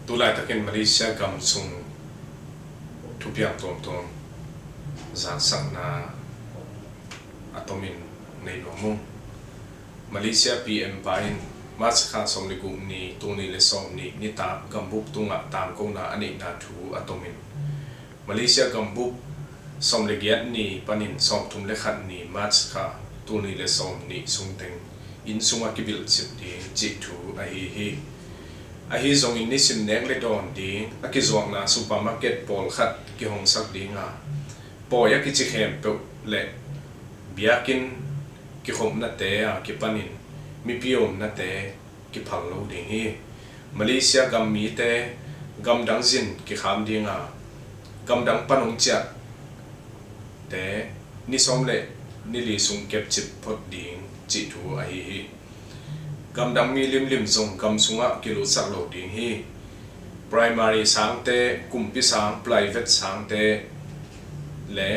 tu lai takin Malaysia gam sung thupiang tom tom zan sak na atomin nei lomu Malaysia PM pain mas kha somligu ni tuni le som ni ta gambuk tunga tam ko na ani na thu atomin Malaysia gambuk somlegiat ni panin som thum le khat ni mas kha tuni le som ni sungteng in sunga kibil chip di chi thu a hi zong in ni sim neng le don di a ki zong na supermarket pol khat ki hong sak di nga po ya ki chi khem pe le biakin ki khom na te a ki panin mi piom na te ki phal lo ding hi Malaysia gam mi te gam dang zin ki kham ding a gam dang panong cha te ni som le ni li sung kep chip phot ding chi thu a hi gam dang mi lim lim zong gam sunga ki lu sak lo ding hi primary sang te kumpi sang private sang te le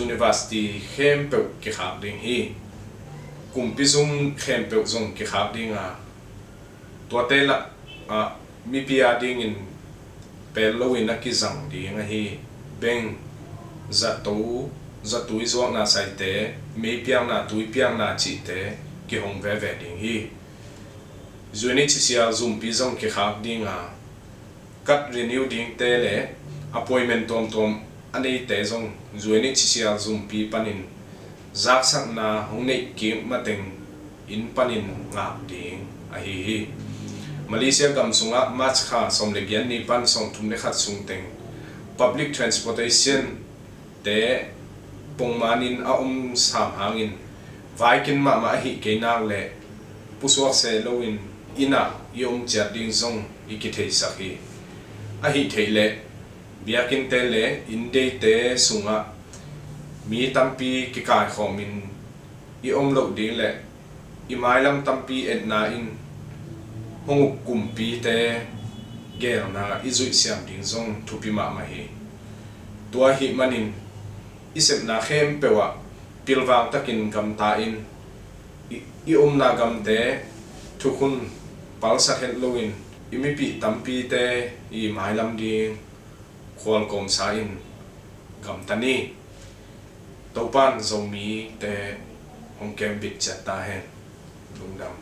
university khem pe ki kham ding hi kumpi zum khem pe zong ki kham ding a to te la a mi pia ding in pe lo in ki zang ding a hi beng za tu zo na sai te me piang na tu piang na chi te ki hong ve ve ding hi zuini chi sia zum pi zong ki kham ding a cut renew ding te le appointment tom tom ani te zong zuini chi sia zum pi panin zak sak na hong nei ki mateng in panin nga ding a hi Malaysia gam sunga match kha somle gian ni pan song thum le khat sung teng public transportation te pongmanin a sam hangin vaikin ma hi ke nang le puswak se loin ina yom cha ding zong ikithei sakhi a hi theile biakin te le inde te sunga mi tampi ki kai khomin I lo ding le I mai lam tampi et na in hong kumpi te ger na I zui siam ding zong thupi ma hi tua hi manin isep na khem pewa pilwang takin gam ta in I na gam te thukun palsa het loin imi pi tampi te I mai lam ding khol kom sa in gam tani topan zomi te hong kem bit cha ta hen lungdam